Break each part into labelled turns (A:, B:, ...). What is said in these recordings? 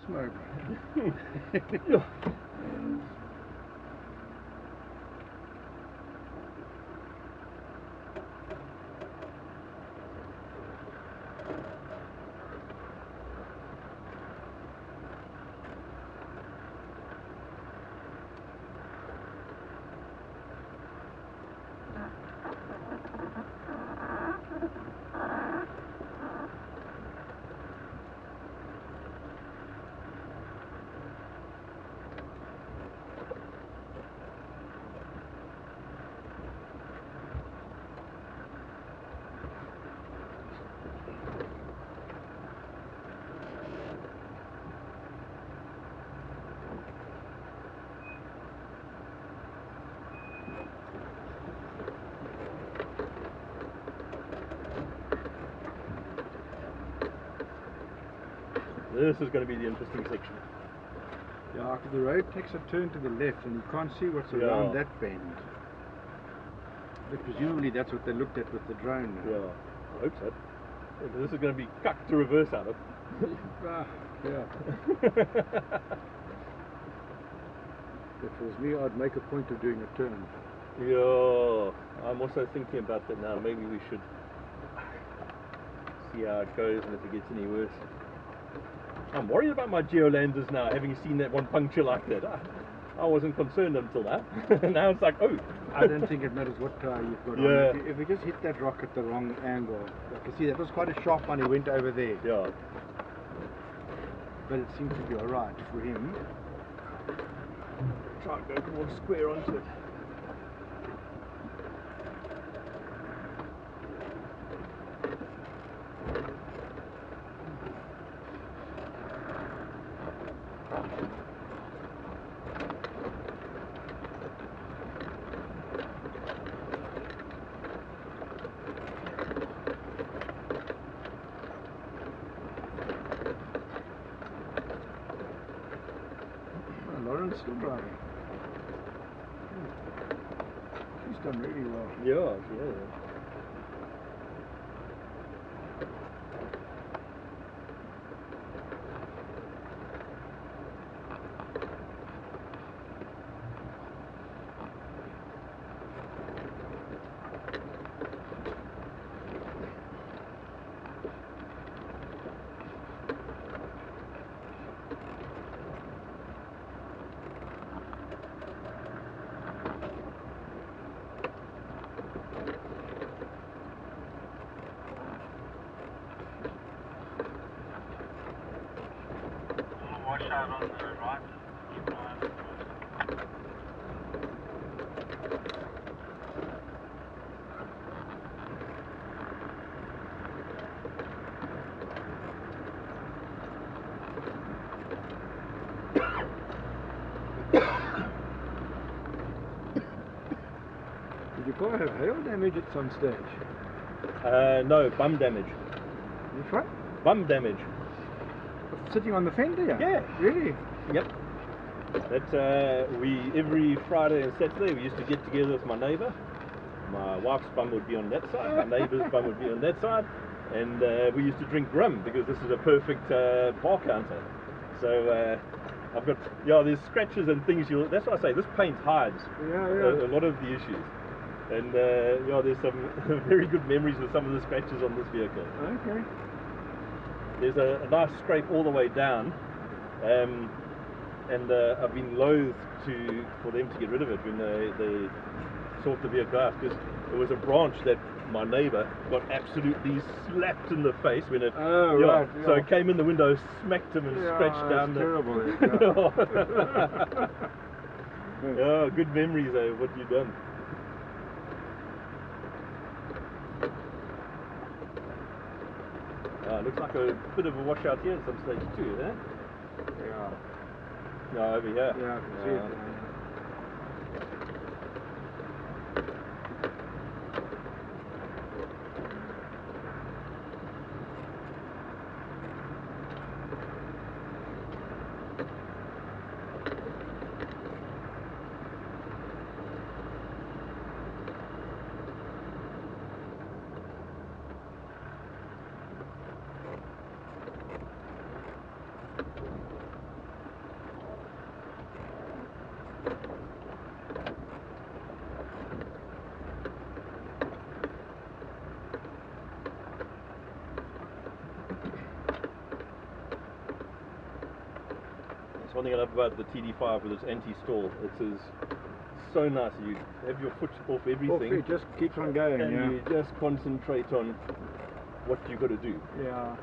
A: smoke.
B: This is going to be the interesting section.
A: Yeah, because the road takes a turn to the left and you can't see what's around that bend. But presumably that's what they looked at with the drone now.
B: Yeah, I hope so. Yeah, this is going to be cucked to reverse out of.
A: Yeah. If it was me, I'd make a point of doing a turn.
B: Yeah, I'm also thinking about that now. Maybe we should see how it goes and if it gets any worse. I'm worried about my geolanders now, having seen that one puncture like that. I wasn't concerned until now. Now it's like, oh.
A: I don't think it matters what tire you've got on. If we just hit that rock at the wrong angle, I can see that was quite a sharp one. He went over there.
B: Yeah.
A: But it seems to be alright for him.
B: Try and go more square onto it.
A: Lauren's still driving. She's done really well.
B: Yeah, yeah.
C: Washout on the right.
A: Did your car have hail damage at some stage?
B: No, bum damage.
A: Which one?
B: Bum damage.
A: Sitting on the fender?
B: Yeah.
A: Really?
B: Yep. That we every Friday and Saturday we used to get together with my neighbour. My wife's bum would be on that side, my neighbour's bum would be on that side, and we used to drink rum because this is a perfect bar counter. So I've got there's scratches and things. That's why I say this paint hides a lot of the issues. And there's some very good memories with some of the scratches on this vehicle.
A: Okay.
B: There's a nice scrape all the way down, and I've been loath for them to get rid of it when they sort the vehicle out, because there was a branch that my neighbour got absolutely slapped in the face when it.
A: Right.
B: So it came in the window, smacked him, and scratched down the.
A: Terrible.
B: Yeah, good memories of what you've done. Looks like a bit of a washout here at some stage too, eh?
A: Yeah.
B: No, over here.
A: Yeah, I can see it.
B: one thing I love about the TD5 with its anti-stall. It is so nice. You have your foot off everything.
A: It just keeps on going,
B: and
A: yeah.
B: you just concentrate on what you've got to do.
A: Yeah.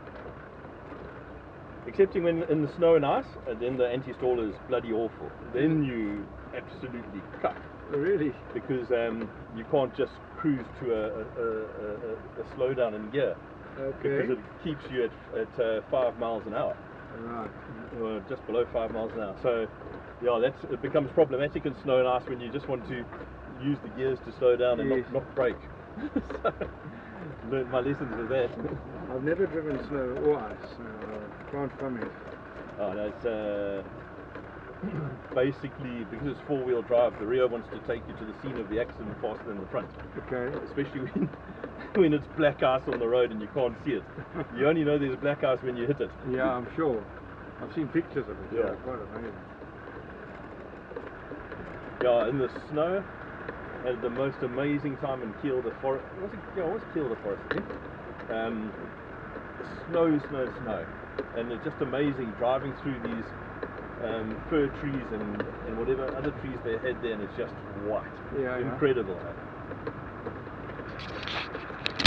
B: Excepting when in the snow and ice, then the anti-stall is bloody awful. Then you absolutely cut.
A: Really?
B: Because you can't just cruise to a slowdown in gear.
A: Okay.
B: Because it keeps you at 5 miles an hour.
A: Right.
B: Or just below 5 miles an hour. So, yeah, it becomes problematic in snow and ice when you just want to use the gears to slow down and
A: Yes.
B: not brake. So, learned my lessons with that.
A: I've never driven snow or ice, so can't comment.
B: Oh, no, it's basically because it's four-wheel drive. The rear wants to take you to the scene of the accident faster than the front.
A: Okay.
B: Especially when it's black ice on the road and you can't see it. You only know there's black ice when you hit it.
A: Yeah, I'm sure. I've seen pictures of it.
B: Yeah.
A: Quite amazing.
B: Yeah, in the snow, had the most amazing time in Kielder Forest. It was Kielder Forest, I think. Snow. And it's just amazing driving through these fir trees and whatever other trees they had there, and it's just white.
A: Yeah,
B: incredible. Yeah.